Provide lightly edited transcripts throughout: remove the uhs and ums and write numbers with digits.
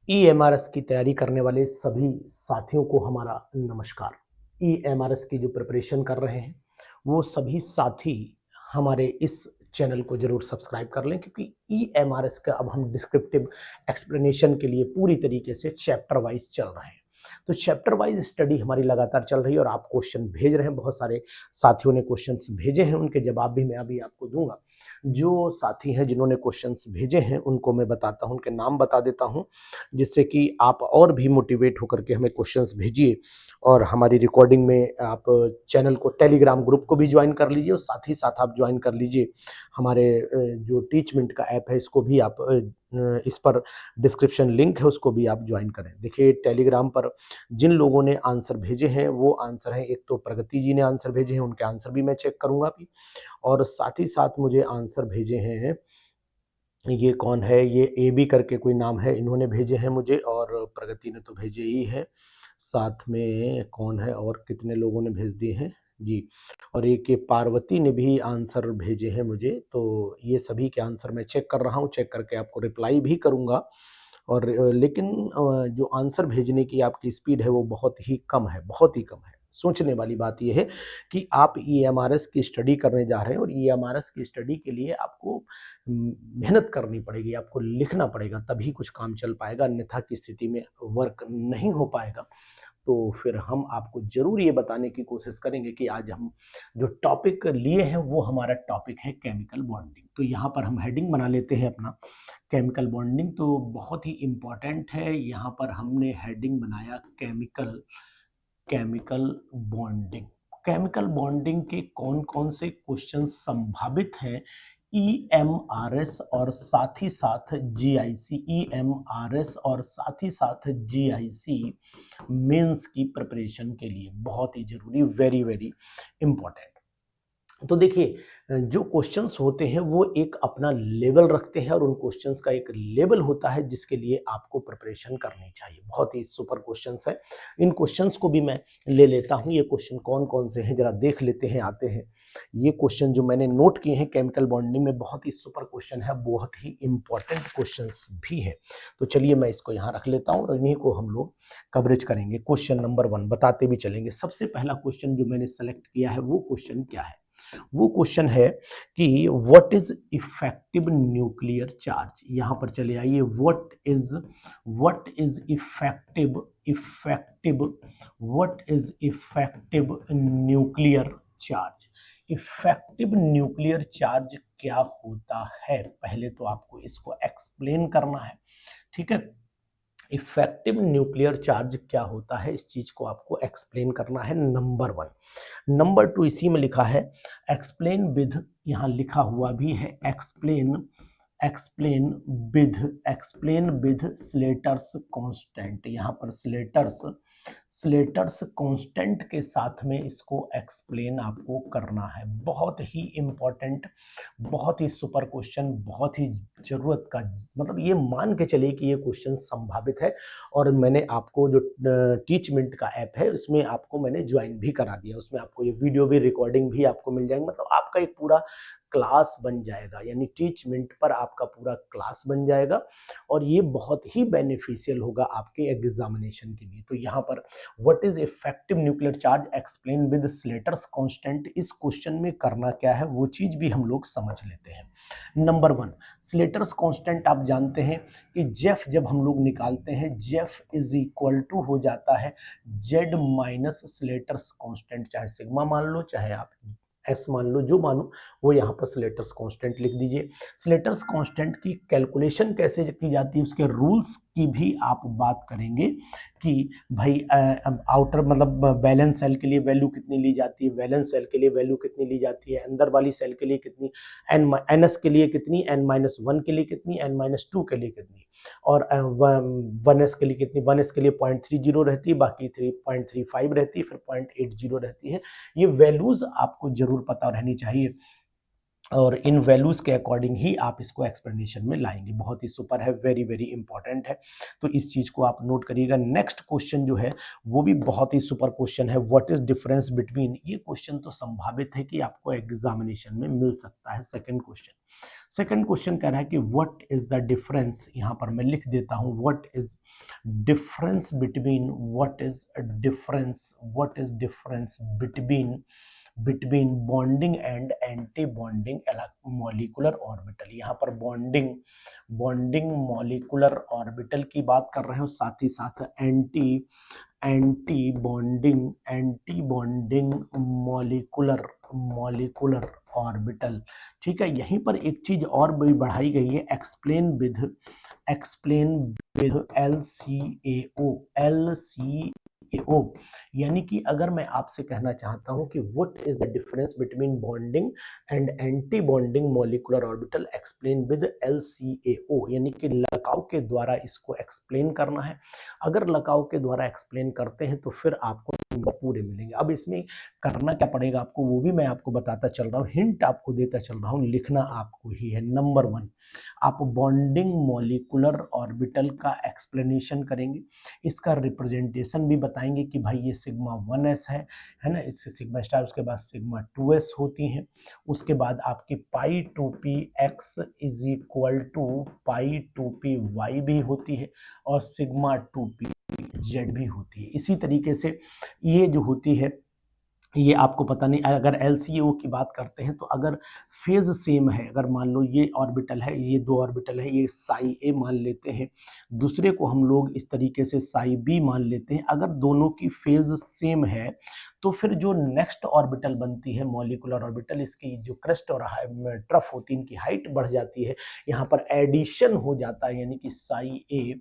EMRS की तैयारी करने वाले सभी साथियों को हमारा नमस्कार। ईएमआरएस की जो प्रिपरेशन कर रहे हैं, वो सभी साथी हमारे इस चैनल को ज़रूर सब्सक्राइब कर लें, क्योंकि ईएमआरएस का अब हम डिस्क्रिप्टिव एक्सप्लेनेशन के लिए पूरी तरीके से चैप्टर वाइज़ चल रहे हैं। तो चैप्टर वाइज़ स्टडी हमारी लगातार चल रही है और आप क्वेश्चन भेज रहे हैं, बहुत सारे साथियों ने क्वेश्चन्स भेजे हैं, उनके जवाब भी मैं अभी आपको दूँगा। जो साथी हैं जिन्होंने क्वेश्चन्स भेजे हैं, उनको मैं बताता हूँ, उनके नाम बता देता हूँ, जिससे कि आप और भी मोटिवेट होकर के हमें क्वेश्चंस भेजिए और हमारी रिकॉर्डिंग में आप चैनल को टेलीग्राम ग्रुप को भी ज्वाइन कर लीजिए और साथ ही साथ आप ज्वाइन कर लीजिए हमारे जो टीचमेंट का ऐप है, इसको भी आप इस पर डिस्क्रिप्शन लिंक है, उसको भी आप ज्वाइन करें। देखिए, टेलीग्राम पर जिन लोगों ने आंसर भेजे हैं वो आंसर हैं, एक तो प्रगति जी ने आंसर भेजे हैं, उनके आंसर भी मैं चेक करूंगा अभी, और साथ ही साथ मुझे आंसर भेजे हैं, ये कौन है, ये ए बी करके कोई नाम है, इन्होंने भेजे हैं मुझे, और प्रगति ने तो भेजे ही है। साथ में कौन है और कितने लोगों ने भेज दिए हैं जी, और एक ये पार्वती ने भी आंसर भेजे हैं मुझे। तो ये सभी के आंसर मैं चेक कर रहा हूँ, चेक करके आपको रिप्लाई भी करूँगा। और लेकिन जो आंसर भेजने की आपकी स्पीड है वो बहुत ही कम है, बहुत ही कम है। सोचने वाली बात ये है कि आप ईएमआरएस की स्टडी करने जा रहे हैं और ईएमआरएस की स्टडी के लिए आपको मेहनत करनी पड़ेगी, आपको लिखना पड़ेगा, तभी कुछ काम चल पाएगा, अन्यथा की स्थिति में वर्क नहीं हो पाएगा। तो फिर हम आपको ज़रूर ये बताने की कोशिश करेंगे कि आज हम जो टॉपिक लिए हैं वो हमारा टॉपिक है केमिकल बॉन्डिंग। तो यहाँ पर हम हेडिंग बना लेते हैं अपना, केमिकल बॉन्डिंग तो बहुत ही इम्पॉर्टेंट है। यहाँ पर हमने हेडिंग बनाया chemical chemical bonding. Chemical bonding के कौन कौन से क्वेश्चन संभावित हैं ईएमआरएस और साथ ही साथ जीआईसी, ईएमआरएस और साथ ही साथ जीआईसी मेंस की प्रिपरेशन के लिए बहुत ही जरूरी, वेरी वेरी इंपॉर्टेंट। तो देखिए, जो क्वेश्चंस होते हैं वो एक अपना लेवल रखते हैं और उन क्वेश्चंस का एक लेवल होता है जिसके लिए आपको प्रिपरेशन करनी चाहिए। बहुत ही सुपर क्वेश्चंस है, इन क्वेश्चंस को भी मैं ले लेता हूं। ये क्वेश्चन कौन कौन से हैं जरा देख लेते हैं, आते हैं। ये क्वेश्चन जो मैंने नोट किए हैं केमिकल बॉन्डिंग में, बहुत ही सुपर क्वेश्चन है, बहुत ही इंपॉर्टेंट क्वेश्चंस भी है। तो चलिए मैं इसको यहाँ रख लेता हूँ और इन्हीं को हम लोग कवरेज करेंगे। क्वेश्चन नंबर 1 बताते भी चलेंगे। सबसे पहला क्वेश्चन जो मैंने सेलेक्ट किया है वो क्वेश्चन क्या है? वो क्वेश्चन है कि what is effective nuclear charge. यहां पर चले आइए, what is effective effective what is effective nuclear charge. Effective nuclear charge क्या होता है, पहले तो आपको इसको एक्सप्लेन करना है, ठीक है। इफेक्टिव न्यूक्लियर चार्ज क्या होता है, इस चीज को आपको एक्सप्लेन करना है, नंबर 1। नंबर 2 इसी में लिखा है एक्सप्लेन विद, यहां लिखा हुआ भी है explain explain explain with Slater's constant. यहां पर स्लेटर्स कांस्टेंट के साथ में इसको एक्सप्लेन आपको करना है। बहुत ही इंपॉर्टेंट, बहुत ही सुपर क्वेश्चन, बहुत ही जरूरत का, मतलब ये मान के चलिए कि ये क्वेश्चन संभावित है। और मैंने आपको जो टीचमेंट का ऐप है उसमें आपको मैंने ज्वाइन भी करा दिया, उसमें आपको ये वीडियो भी, रिकॉर्डिंग भी आपको मिल जाएंगे, मतलब आपका एक पूरा क्लास बन जाएगा, यानी टीचमेंट पर आपका पूरा क्लास बन जाएगा और ये बहुत ही बेनिफिशियल होगा आपके एग्जामिनेशन के लिए। तो यहाँ पर what is effective nuclear charge explain with Slater's constant, इस क्वेश्चन में करना क्या है वो चीज भी हम लोग समझ लेते हैं। नंबर 1, स्लेटर्स कांस्टेंट आप जानते हैं कि जेफ जब हम लोग निकालते हैं, जेफ इज इक्वल टू हो जाता है जेड माइनस स्लेटर्स कांस्टेंट, चाहे सिग्मा मान लो चाहे आप एस मान लो, जो मानो वो यहाँ पर स्लेटर्स कांस्टेंट लिख दीजिए। स्लेटर्स कांस्टेंट की कैलकुलेशन कैसे की जाती है, उसके रूल्स की भी आप बात करेंगे कि भाई आउटर मतलब बैलेंस सेल के लिए वैल्यू कितनी ली जाती है, वैलेंस सेल के लिए वैल्यू कितनी ली जाती है, अंदर वाली सेल के लिए कितनी, एन एस के लिए कितनी, n-1 के लिए कितनी, n-2 के लिए कितनी, और 1s के लिए कितनी, 1s के लिए 0.30 रहती है, बाकी 3.35 रहती है, फिर 0.80 रहती है। ये वैल्यूज आपको जरूर पता रहनी चाहिए। और इन वैल्यूज के अकॉर्डिंग ही आप इसको एक्सप्लेनेशन में लाएंगे। बहुत ही सुपर है, वेरी वेरी इंपॉर्टेंट है, तो इस चीज को आप नोट करिएगा। नेक्स्ट क्वेश्चन जो है वो भी बहुत ही सुपर क्वेश्चन है। व्हाट इज डिफरेंस बिटवीन, ये क्वेश्चन तो संभावित है कि आपको एग्जामिनेशन में मिल सकता है। सेकंड क्वेश्चन कह रहा है कि व्हाट इज द डिफरेंस, यहां पर मैं लिख देता हूं, what is difference between, what is difference between bonding and anti bonding molecular orbital. यहाँ पर बॉन्डिंग मॉलिक्यूलर ऑर्बिटल की बात कर रहे हो, साथ ही साथ एंटी बॉन्डिंग मॉलिक्यूलर ऑर्बिटल। ठीक है, यहीं पर एक चीज और भी बढ़ाई गई है, एक्सप्लेन विद LCAO, यानी कि अगर मैं आपसे कहना चाहता हूं कि what is the difference between bonding and anti bonding molecular orbital, explain with LCAO, यानी कि लकाव के द्वारा इसको एक्सप्लेन करना है। अगर लकाव के द्वारा एक्सप्लेन करते हैं तो फिर आपको नंबर पूरे मिलेंगे। अब इसमें करना क्या पड़ेगा आपको, वो भी मैं आपको बताता चल रहा हूँ, हिंट आपको देता चल रहा हूँ, लिखना आपको ही है। नंबर 1, आप बॉन्डिंग मॉलिक्यूलर ऑर्बिटल का एक्सप्लेनेशन करेंगे, इसका रिप्रेजेंटेशन भी बताएंगे कि भाई ये सिग्मा 1s है ना, इससे सिग्मा स्टार, उसके बाद सिग्मा 2s होती हैं, उसके बाद आपकी pi 2p x is equal to pi 2p y भी होती है, और सिग्मा 2p z भी होती है। इसी तरीके से ये जो होती है, ये आपको पता नहीं, अगर LCO की बात करते हैं तो अगर फेज सेम है, अगर मान लो ये ऑर्बिटल है, ये 2 ऑर्बिटल है, ये साई ए मान लेते हैं, दूसरे को हम लोग इस तरीके से साई बी मान लेते हैं, अगर दोनों की फेज सेम है तो फिर जो नेक्स्ट ऑर्बिटल बनती है मॉलिक्यूलर ऑर्बिटल, इसकी जो क्रेस्ट और ट्रफ होती है, इनकी हाइट बढ़ जाती है, यहाँ पर एडिशन हो जाता है, यानी कि साई ए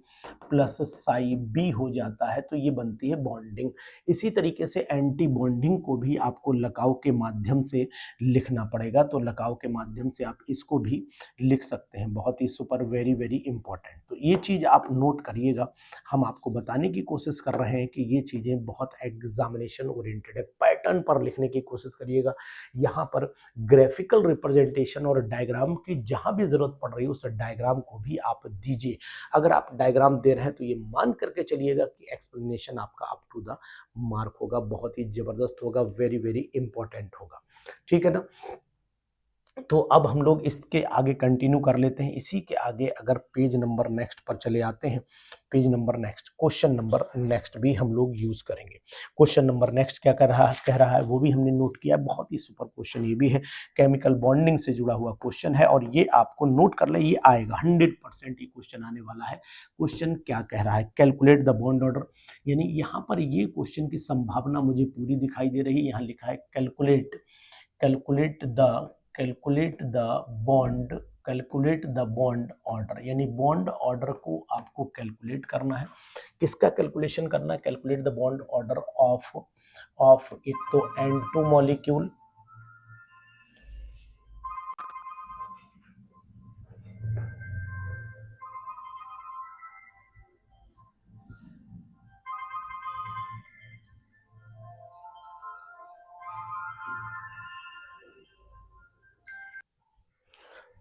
प्लस साई बी हो जाता है, तो ये बनती है बॉन्डिंग। इसी तरीके से एंटी बॉन्डिंग को भी आपको लकाव के माध्यम से लिखना पड़ेगा, तो लकाव के माध्यम से आप इसको भी लिख सकते हैं। बहुत ही सुपर, वेरी वेरी इंपॉर्टेंट, तो ये चीज आप नोट करिएगा। हम आपको बताने की कोशिश कर रहे हैं कि ये चीजें बहुत एग्जामिनेशन ओरिएंटेड है, पैटर्न पर लिखने की कोशिश करिएगा। यहाँ पर ग्राफिकल रिप्रेजेंटेशन और डायग्राम की जहां भी जरूरत पड़ रही है उस डायग्राम को भी आप दीजिए। अगर आप डायग्राम दे रहे हैं तो ये मान करके चलिएगा कि एक्सप्लेनेशन आपका अप टू द मार्क होगा, बहुत ही जबरदस्त होगा, वेरी वेरी इंपॉर्टेंट होगा। ठीक है ना, तो अब हम लोग इसके आगे कंटिन्यू कर लेते हैं। इसी के आगे अगर पेज नंबर नेक्स्ट पर चले आते हैं, page number next, question number next भी हम लोग यूज करेंगे। क्वेश्चन नंबर नेक्स्ट क्या कह रहा है वो भी हमने नोट किया, बहुत ही सुपर क्वेश्चन ये भी है, केमिकल बॉन्डिंग से जुड़ा हुआ क्वेश्चन है, और ये आपको नोट कर ले, ये आएगा 100% ये क्वेश्चन आने वाला है। क्वेश्चन क्या कह रहा है, कैलकुलेट द बॉन्ड ऑर्डर, यानी यहाँ पर ये क्वेश्चन की संभावना मुझे पूरी दिखाई दे रही है। यहाँ लिखा है कैलकुलेट द बॉन्ड ऑर्डर, यानी बॉन्ड ऑर्डर को आपको कैलकुलेट करना है। किसका कैलकुलेशन करना है, calculate the bond order of एक तो N2 मॉलिक्यूल,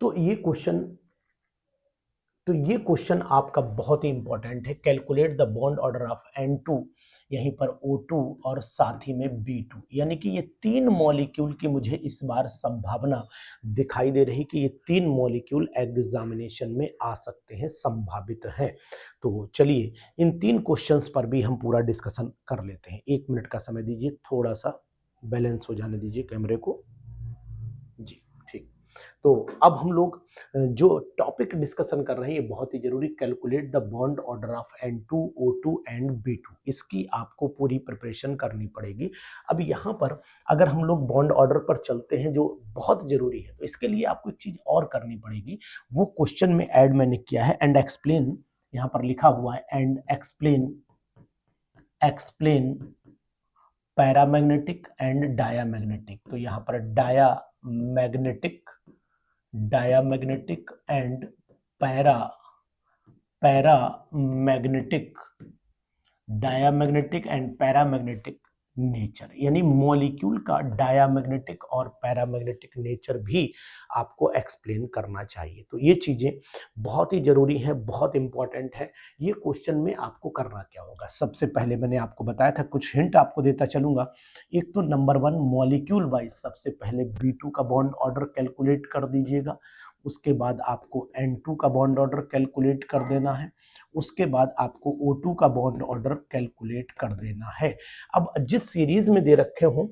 तो ये क्वेश्चन आपका बहुत ही इंपॉर्टेंट है। Calculate the bond order of N2, यहीं पर O2 और साथ ही में B2, यानी कि ये 3 मॉलिक्यूल की मुझे इस बार संभावना दिखाई दे रही कि ये 3 मॉलिक्यूल एग्जामिनेशन में आ सकते हैं, संभावित हैं। तो चलिए इन 3 क्वेश्चंस पर भी हम पूरा डिस्कशन कर लेते हैं। 1 मिनट का समय दीजिए, थोड़ा सा बैलेंस हो जाने दीजिए कैमरे को जी। ठीक, तो अब हम लोग जो टॉपिक डिस्कशन कर रहे हैं ये बहुत ही जरूरी, calculate the bond order of N2 O2 and B2, इसकी आपको पूरी प्रिपरेशन करनी पड़ेगी। अब यहाँ पर अगर हम लोग बॉन्ड ऑर्डर पर चलते हैं जो बहुत जरूरी है, तो इसके लिए आपको एक चीज और करनी पड़ेगी, वो क्वेश्चन में ऐड मैंने किया है, एंड एक्सप्लेन, यहाँ पर लिखा हुआ है and explain paramagnetic and diamagnetic, तो यहाँ पर diamagnetic and paramagnetic, diamagnetic and paramagnetic nature, यानी मॉलिक्यूल का डायामैग्नेटिक और पैरामैग्नेटिक नेचर भी आपको एक्सप्लेन करना चाहिए। तो ये चीजें बहुत ही जरूरी हैं, बहुत इंपॉर्टेंट है। ये क्वेश्चन में आपको करना क्या होगा, सबसे पहले मैंने आपको बताया था, कुछ हिंट आपको देता चलूंगा। एक तो नंबर 1 मॉलिक्यूल वाइज सबसे पहले B2 का बॉन्ड ऑर्डर कैलकुलेट कर दीजिएगा। उसके बाद आपको N2 का बॉन्ड ऑर्डर कैलकुलेट कर देना है। उसके बाद आपको O2 का बॉन्ड ऑर्डर कैलकुलेट कर देना है। अब जिस सीरीज में दे रखे हों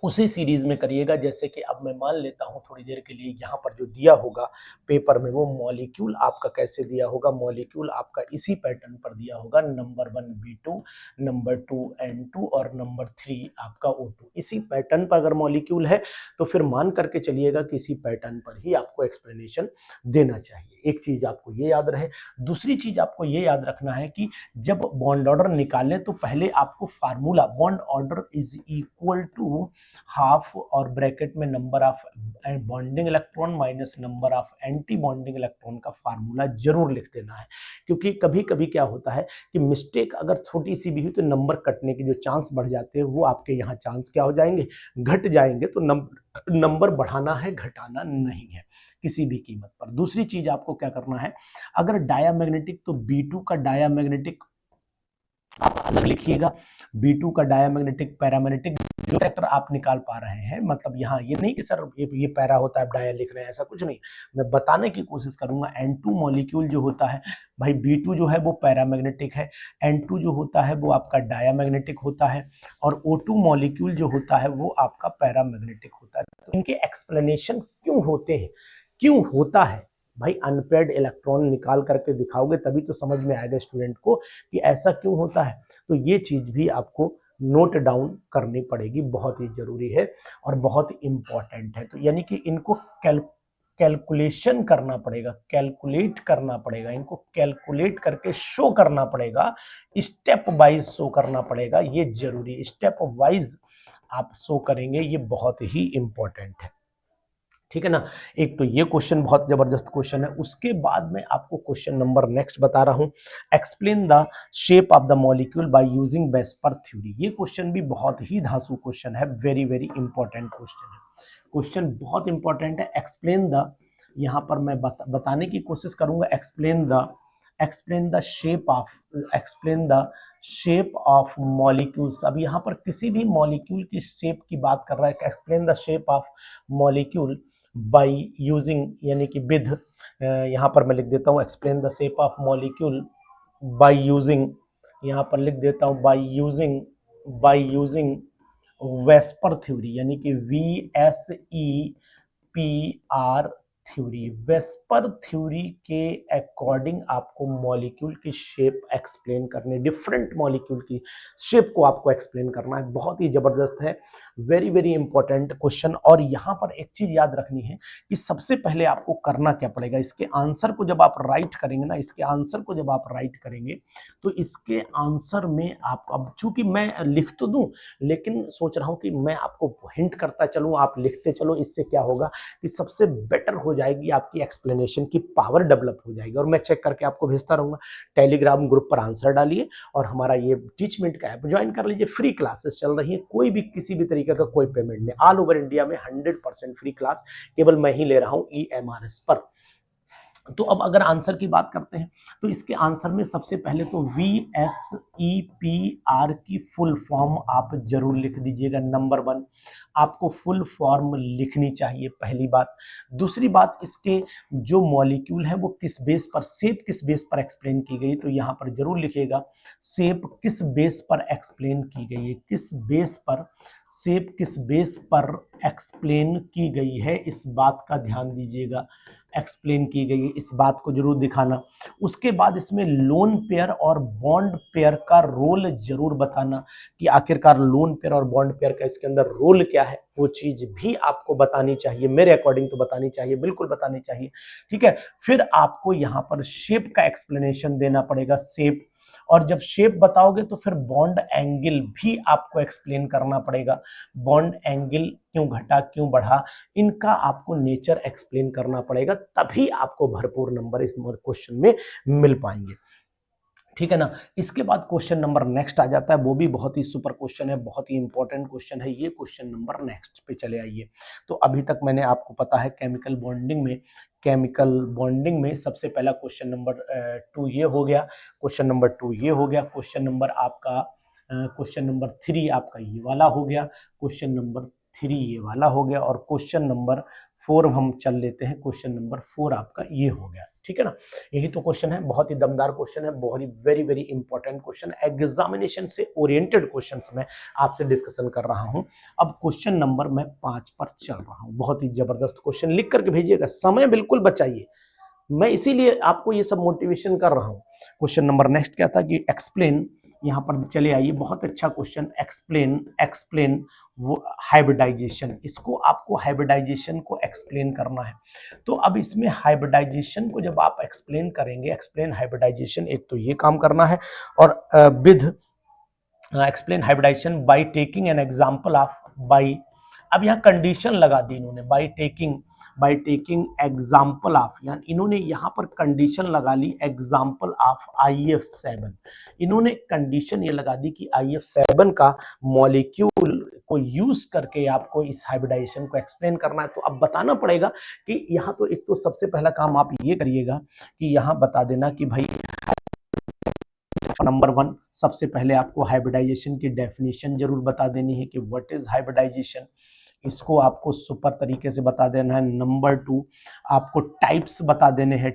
उसी सीरीज में करिएगा। जैसे कि अब मैं मान लेता हूं थोड़ी देर के लिए, यहाँ पर जो दिया होगा पेपर में वो मॉलिक्यूल आपका कैसे दिया होगा, मॉलिक्यूल आपका इसी पैटर्न पर दिया होगा, नंबर 1 B2, नंबर 2 N2 और नंबर 3 आपका O2। इसी पैटर्न पर अगर मॉलिक्यूल है तो फिर मान करके चलिएगा कि इसी पैटर्न पर ही आपको एक्सप्लेनेशन देना चाहिए। एक चीज आपको ये याद रहे। दूसरी चीज आपको ये याद रखना है कि जब बॉन्ड ऑर्डर निकालें तो पहले आपको formula, bond order is equal to half और ब्रैकेट में number of bonding electron minus number of anti bonding electron का फार्मूला जरूर लिख देना है। क्योंकि कभी कभी क्या होता है कि मिस्टेक अगर छोटी सी भी हुई तो नंबर कटने के जो चांस बढ़ जाते हैं वो आपके यहाँ चांस क्या हो जाएंगे, घट जाएंगे। तो नंबर बढ़ाना है, घटाना नहीं है किसी भी कीमत पर। दूसरी चीज आपको क्या करना है, अगर डायामैग्नेटिक तो B2 का डायामैग्नेटिक आप अलग लिखिएगा। B2 का डायामैग्नेटिक पैरामैग्नेटिक जो कैरेक्टर आप निकाल पा रहे हैं, मतलब यहाँ ये नहीं कि सर ये पैरा होता है, डाया लिख रहे हैं, ऐसा कुछ नहीं। मैं बताने की कोशिश करूंगा। N2 मॉलिक्यूल जो होता है भाई, B2 जो है वो पैरामैग्नेटिक है, N2 जो होता है वो आपका डायामैग्नेटिक होता है, और O2 मॉलिक्यूल जो होता है वो आपका पैरामैग्नेटिक होता है। तो इनके एक्सप्लेनेशन क्यों होते हैं, क्यों होता है भाई, अनपेयर्ड इलेक्ट्रॉन निकाल करके दिखाओगे तभी तो समझ में आएगा स्टूडेंट को कि ऐसा क्यों होता है। तो ये चीज भी आपको नोट डाउन करनी पड़ेगी, बहुत ही जरूरी है और बहुत इंपॉर्टेंट है। तो यानी कि इनको कैलकुलेशन करना पड़ेगा, कैलकुलेट करना पड़ेगा, इनको कैलकुलेट करके शो करना पड़ेगा, स्टेप वाइज शो करना पड़ेगा। ये जरूरी, स्टेप वाइज आप शो करेंगे, ये बहुत ही इंपॉर्टेंट है। ठीक है ना। एक तो ये क्वेश्चन बहुत जबरदस्त क्वेश्चन है। उसके बाद में आपको क्वेश्चन नंबर नेक्स्ट बता रहा हूं, explain the shape of the molecule by using VSEPR theory. ये क्वेश्चन भी बहुत ही धांसू क्वेश्चन है, वेरी वेरी इंपॉर्टेंट क्वेश्चन है। क्वेश्चन बहुत इंपॉर्टेंट है। एक्सप्लेन द, यहां पर मैं बताने की कोशिश करूंगा, explain the shape of, explain the shape of molecules. अब यहाँ पर किसी भी मॉलिक्यूल की शेप की बात कर रहा है, explain the shape of molecule by using, यानी कि विद, यहाँ पर मैं लिख देता हूँ explain the shape of molecule by using, यहाँ पर लिख देता हूँ बाय यूजिंग वेस्पर थ्योरी, यानी कि VSEPR थ्योरी। वेस्पर थ्योरी के अकॉर्डिंग आपको मॉलिक्यूल की शेप एक्सप्लेन करनी, डिफरेंट मॉलिक्यूल की शेप को आपको एक्सप्लेन करना है। बहुत ही जबरदस्त है, वेरी वेरी इंपॉर्टेंट क्वेश्चन। और यहाँ पर एक चीज याद रखनी है कि सबसे पहले आपको करना क्या पड़ेगा, इसके आंसर को जब आप राइट करेंगे ना, इसके आंसर को जब आप राइट करेंगे तो इसके आंसर में आप, अब चूंकि मैं लिख तो दूं लेकिन सोच रहा हूं कि मैं आपको हिंट करता चलूं, आप लिखते चलो। इससे क्या होगा कि सबसे बेटर हो जाएगी आपकी एक्सप्लेनेशन की पावर, डेवलप हो जाएगी। और मैं चेक करके आपको भेजता रहूंगा। टेलीग्राम ग्रुप पर आंसर डालिए और हमारा ये टीचमेंट का ऐप ज्वाइन कर लीजिए। फ्री क्लासेस चल रही है, कोई भी किसी भी तरीके का कोई पेमेंट नहीं, ऑल ओवर इंडिया में 100% फ्री क्लास केवल मैं ही ले रहा हूं EMRS पर। तो अब अगर आंसर की बात करते हैं तो इसके आंसर में सबसे पहले तो VSEPR की फुल फॉर्म आप जरूर लिख दीजिएगा। नंबर 1 आपको फुल फॉर्म लिखनी चाहिए, पहली बात। दूसरी बात, इसके जो मॉलिक्यूल है वो किस बेस पर, शेप किस बेस पर एक्सप्लेन की गई, तो यहाँ पर जरूर लिखिएगा शेप किस बेस पर एक्सप्लेन की गई है, किस बेस पर, शेप किस बेस पर एक्सप्लेन की गई है, इस बात का ध्यान दीजिएगा। एक्सप्लेन की गई है, इस बात को जरूर दिखाना। उसके बाद इसमें लोन पेयर और बॉन्ड पेयर का रोल जरूर बताना कि आखिरकार लोन पेयर और बॉन्ड पेयर का इसके अंदर रोल क्या है, वो चीज भी आपको बतानी चाहिए। मेरे अकॉर्डिंग तो बतानी चाहिए, बिल्कुल बतानी चाहिए। ठीक है। फिर आपको यहाँ पर शेप का एक्सप्लेनेशन देना पड़ेगा, शेप। और जब शेप बताओगे तो फिर बॉन्ड एंगल भी आपको एक्सप्लेन करना पड़ेगा। बॉन्ड एंगल क्यों घटा, क्यों बढ़ा, इनका आपको नेचर एक्सप्लेन करना पड़ेगा, तभी आपको भरपूर नंबर इस क्वेश्चन में मिल पाएंगे। ठीक है ना। इसके बाद क्वेश्चन नंबर नेक्स्ट आ जाता है, वो भी बहुत ही सुपर क्वेश्चन है, बहुत ही इंपॉर्टेंट क्वेश्चन है ये। क्वेश्चन नंबर नेक्स्ट पे चले आइए। तो अभी तक मैंने आपको पता है केमिकल बॉन्डिंग में सबसे पहला क्वेश्चन नंबर 2 ये हो गया, क्वेश्चन नंबर 2 ये हो गया, क्वेश्चन नंबर 3 आपका ये वाला हो गया, क्वेश्चन नंबर 3 ये वाला हो गया, और क्वेश्चन नंबर 4 हम चल लेते हैं, क्वेश्चन नंबर 4 आपका ये हो गया। ठीक है ना। यही तो क्वेश्चन है, बहुत ही दमदार क्वेश्चन है, बहुत ही very very important question, examination से ओरिएंटेड क्वेश्चन मैं आपसे डिस्कशन कर रहा हूं। अब क्वेश्चन नंबर मैं 5 पर चल रहा हूं। बहुत ही जबरदस्त क्वेश्चन, लिख करके भेजिएगा, समय बिल्कुल बचाइए, मैं इसीलिए आपको ये सब मोटिवेशन कर रहा हूं। क्वेश्चन नंबर नेक्स्ट क्या था कि एक्सप्लेन, यहां पर चले आइए, बहुत अच्छा क्वेश्चन, एक्सप्लेन वो हाइब्रिडाइजेशन, इसको आपको हाइब्रिडाइजेशन को एक्सप्लेन करना है। तो अब इसमें हाइब्रिडाइजेशन को जब आप एक्सप्लेन करेंगे, एक्सप्लेन हाइब्रिडाइजेशन, एक तो ये काम करना है, और with explain hybridization by taking an example of, by, अब यहाँ कंडीशन लगा दी इन्होंने, बाय टेकिंग एग्जाम्पल ऑफ, यानी इन्होंने यहाँ पर कंडीशन लगा ली एग्जाम्पल ऑफ IF7। इन्होंने कंडीशन ये लगा दी कि IF7 का मॉलिक्यूल को यूज करके आपको इस हाइब्रिडाइजेशन को एक्सप्लेन करना है। तो अब बताना पड़ेगा कि यहाँ तो एक तो सबसे पहला काम आप ये करिएगा कि यहाँ बता देना कि भाई नंबर 1, सबसे पहले आपको हाइब्रिडाइजेशन की डेफिनेशन जरूर बता देनी है कि व्हाट इज हाइब्रिडाइजेशन, इसको आपको सुपर तरीके से बता देना है। नंबर 2, आपको टाइप्स बता देने हैं,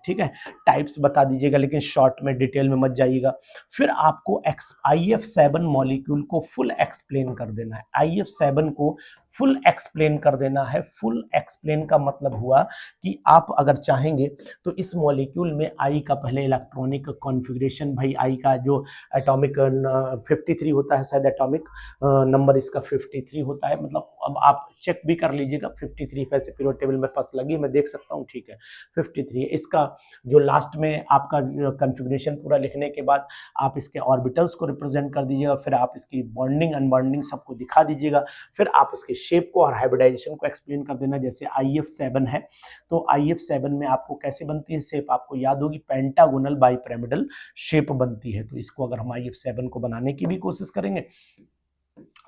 ठीक है, टाइप्स बता दीजिएगा, लेकिन शॉर्ट में, डिटेल में मत जाइएगा। फिर आपको IF7 मॉलिक्यूल को फुल एक्सप्लेन कर देना है, IF7 को फुल एक्सप्लेन कर देना है। फुल एक्सप्लेन का मतलब हुआ कि आप अगर चाहेंगे तो इस मॉलिक्यूल में आई का पहले इलेक्ट्रॉनिक कॉन्फ़िगरेशन, भाई आई का जो एटॉमिक 53 होता है, शायद एटॉमिक नंबर इसका 53 होता है, मतलब अब आप चेक भी कर लीजिएगा, 53 वैसे पीरियड टेबल में पास लगी, मैं देख सकता हूँ, ठीक है 53 है। इसका जो लास्ट में आपका कॉन्फ़िगरेशन पूरा लिखने के बाद आप इसके ऑर्बिटल्स को रिप्रेजेंट कर दीजिएगा, फिर आप इसकी बॉन्डिंग अनबॉन्डिंग सबको दिखा दीजिएगा, फिर आप इसके शेप को और हाइब्रिडाइजेशन को एक्सप्लेन कर देना। जैसे IF7 है, तो IF7 में आपको कैसे बनती है शेप, आपको याद होगी, पेंटागोनल बाइपिरामिडल शेप बनती है। तो इसको अगर हम IF7 को बनाने की भी कोशिश करेंगे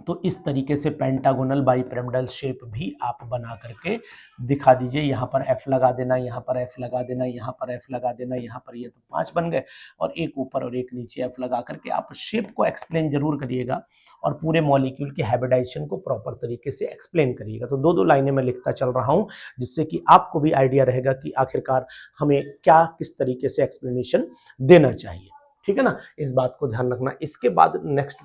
तो इस तरीके से पेंटागोनल बाइपिरामिडल शेप भी आप बना करके दिखा दीजिए। यहाँ पर F लगा देना, यहाँ पर F लगा देना, यहाँ पर F लगा देना, यहाँ पर ये तो 5 बन गए, और एक ऊपर और एक नीचे F लगा करके आप शेप को एक्सप्लेन जरूर करिएगा, और पूरे मॉलिक्यूल के हाइब्रिडाइजेशन को प्रॉपर तरीके से एक्सप्लेन करिएगा। तो 2-2 लाइनें मैं लिखता चल रहा हूँ, जिससे कि आपको भी आइडिया रहेगा कि आखिरकार हमें क्या, किस तरीके से एक्सप्लेनेशन देना चाहिए। ठीक है ना, इस बात को ध्यान रखना। इसके बाद नेक्स्ट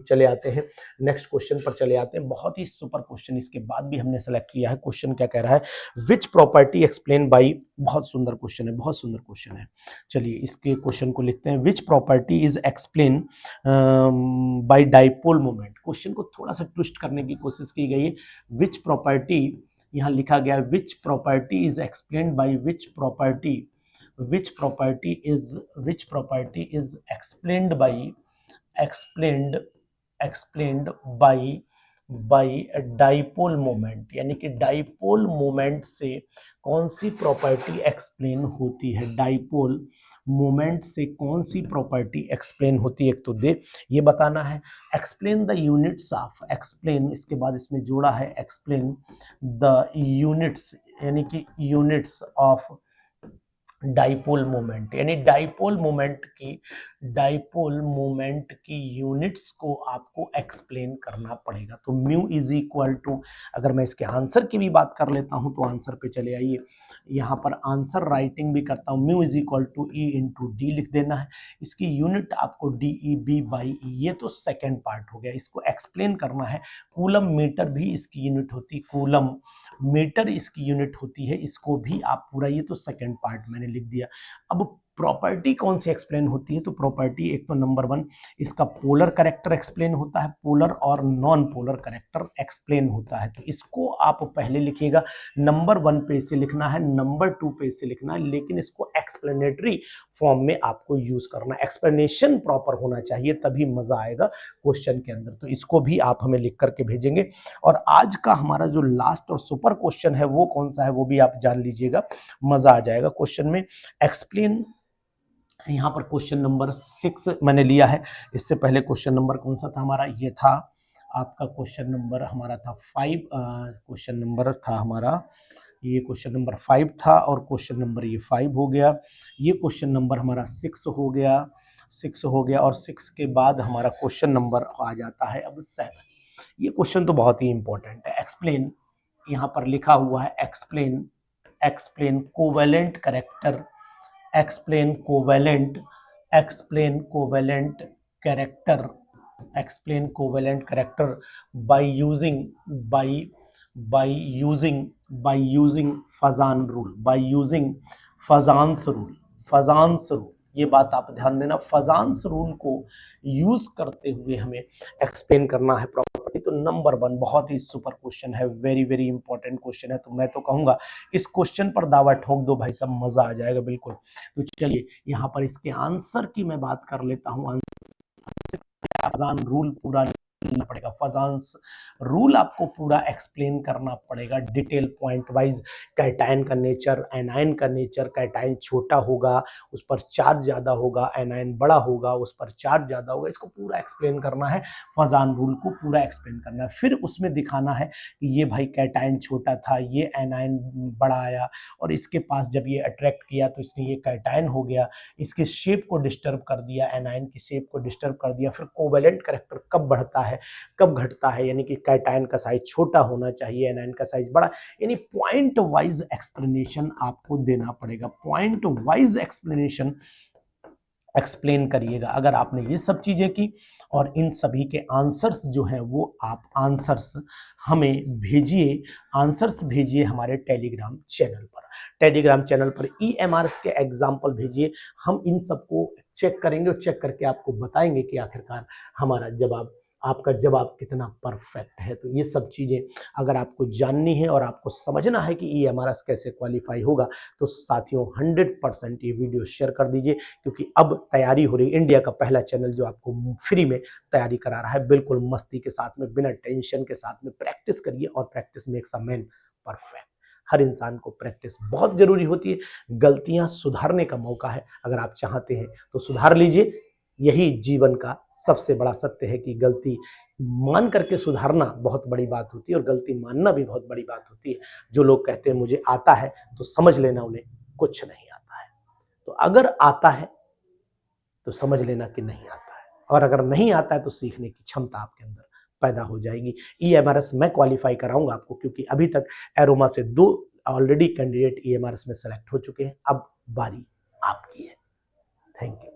चले आते हैं, नेक्स्ट क्वेश्चन पर चले आते हैं। बहुत ही सुपर क्वेश्चन इसके बाद भी हमने सेलेक्ट किया है। क्वेश्चन क्या कह रहा है, विच प्रॉपर्टी एक्सप्लेन बाई, बहुत सुंदर क्वेश्चन है, बहुत सुंदर क्वेश्चन है। चलिए इसके क्वेश्चन को लिखते हैं, which property is explain by dipole moment. Question को थोड़ा सा ट्विस्ट करने की कोशिश की गई है। विच प्रॉपर्टी, यहाँ लिखा गया है which property is explain by which property is explained by dipole moment, यानी कि डाइपोल मोमेंट से कौन सी प्रॉपर्टी एक्सप्लेन होती है, डाइपोल मोमेंट से कौन सी प्रॉपर्टी एक्सप्लेन होती है, एक तो दे ये बताना है। Explain the units of, explain इसके बाद इसमें जोड़ा है एक्सप्लेन द यूनिट्स, यानी कि यूनिट्स ऑफ डाइपोल मोमेंट, यानी डाइपोल मोमेंट की यूनिट्स को आपको एक्सप्लेन करना पड़ेगा। तो म्यू इज इक्वल टू, अगर मैं इसके आंसर की भी बात कर लेता हूं तो आंसर पे चले आइए, यहां पर आंसर राइटिंग भी करता हूं, mu is equal to E into D लिख देना है। इसकी यूनिट आपको DeB बाई ई, ये तो सेकेंड पार्ट हो गया, इसको एक्सप्लेन करना है। कूलम मीटर भी इसकी यूनिट होती, कूलम मीटर इसकी यूनिट होती है, इसको भी आप पूरा, ये तो सेकंड पार्ट मैंने लिख दिया। अब प्रॉपर्टी कौन सी एक्सप्लेन होती है, तो प्रॉपर्टी एक तो नंबर 1 इसका पोलर करेक्टर एक्सप्लेन होता है, पोलर और नॉन पोलर करेक्टर एक्सप्लेन होता है। तो इसको आप पहले लिखिएगा, नंबर 1 पे इसे लिखना है, नंबर 2 पे इसे लिखना है, लेकिन इसको एक्सप्लेनेटरी फॉर्म में आपको यूज करना है, एक्सप्लेनेशन प्रॉपर होना चाहिए, तभी मजा आएगा क्वेश्चन के अंदर। तो इसको भी आप हमें लिख करके भेजेंगे। और आज का हमारा जो लास्ट और सुपर क्वेश्चन है वो कौन सा है, वो भी आप जान लीजिएगा, मजा आ जाएगा क्वेश्चन में। एक्सप्लेन यहाँ पर क्वेश्चन नंबर 6 मैंने लिया है। इससे पहले क्वेश्चन नंबर कौन सा था हमारा, ये था आपका क्वेश्चन नंबर हमारा था 5, क्वेश्चन नंबर था हमारा ये क्वेश्चन नंबर 5 था, और क्वेश्चन नंबर ये 5 हो गया। ये क्वेश्चन नंबर हमारा 6 हो गया, 6 हो गया, और 6 के बाद हमारा क्वेश्चन नंबर आ जाता है अब 7। ये क्वेश्चन तो बहुत ही इंपॉर्टेंट है। एक्सप्लेन, यहाँ पर लिखा हुआ है explain, explain covalent character, explain covalent, explain covalent character, explain covalent character by using by by using by using Fazan rule, by using Fazan's rule, Fazan's rule। ये बात आप ध्यान देना, फजान्स रूल को यूज करते हुए हमें एक्सप्लेन करना है प्रॉपर्टी। तो नंबर 1 बहुत ही सुपर क्वेश्चन है, वेरी वेरी इंपॉर्टेंट क्वेश्चन है। तो मैं तो कहूंगा इस क्वेश्चन पर दावा ठोक दो भाई साहब, मजा आ जाएगा बिल्कुल। तो चलिए यहाँ पर इसके आंसर की मैं बात कर लेता हूँ। फजान रूल पूरा लिखना पड़ेगा, फजान रूल आपको पूरा एक्सप्लेन करना पड़ेगा डिटेल पॉइंट वाइज। कैटायन का नेचर, एनायन का नेचर, कैटायन छोटा होगा उस पर चार्ज ज्यादा होगा, एनायन बड़ा होगा उस पर चार्ज ज्यादा होगा, इसको पूरा एक्सप्लेन करना है। फजान रूल को पूरा एक्सप्लेन करना है, फिर उसमें दिखाना है कि ये भाई कैटायन छोटा था, ये एनायन बड़ा आया, और इसके पास जब ये अट्रैक्ट किया तो इसने ये कैटायन हो गया, इसके शेप को डिस्टर्ब कर दिया, एनायन की शेप को डिस्टर्ब कर दिया। फिर कोवेलेंट कैरेक्टर कब बढ़ता है कब घटता है, यानी कि कैटायन का साइज छोटा होना चाहिए, एनायन का साइज बड़ा, यानी पॉइंट वाइज एक्सप्लेनेशन आपको देना पड़ेगा, पॉइंट वाइज एक्सप्लेनेशन एक्सप्लेन करिएगा। अगर आपने ये सब चीजें की और इन सभी के आंसर्स जो हैं वो आप आंसर्स हमें भेजिए, आंसर्स भेजिए हमारे टेलीग्राम चैनल पर, टेलीग्राम चैनल पर EMRS के एग्जाम्पल भेजिए। हम इन सबको चेक करेंगे और चेक करके आपको बताएंगे कि आखिरकार हमारा जवाब, आपका जवाब कितना परफेक्ट है। तो ये सब चीजें अगर आपको जाननी है और आपको समझना है कि EMRS कैसे क्वालिफाई होगा, तो साथियों 100% ये वीडियो शेयर कर दीजिए, क्योंकि अब तैयारी हो रही, इंडिया का पहला चैनल जो आपको फ्री में तैयारी करा रहा है, बिल्कुल मस्ती के साथ में, बिना टेंशन के साथ में प्रैक्टिस करिए, और practice makes a man perfect. हर इंसान को प्रैक्टिस बहुत जरूरी होती है, गलतियां सुधारने का मौका है, अगर आप चाहते हैं तो सुधार लीजिए। यही जीवन का सबसे बड़ा सत्य है कि गलती मान करके सुधारना बहुत बड़ी बात होती है, और गलती मानना भी बहुत बड़ी बात होती है। जो लोग कहते हैं मुझे आता है, तो समझ लेना उन्हें कुछ नहीं आता है। तो अगर आता है तो समझ लेना कि नहीं आता है, और अगर नहीं आता है तो सीखने की क्षमता आपके अंदर पैदा हो जाएगी। EMRS मैं क्वालिफाई कराऊंगा आपको, क्योंकि अभी तक एरोमा से 2 ऑलरेडी कैंडिडेट EMRS में सेलेक्ट हो चुके हैं, अब बारी आपकी है। Thank you.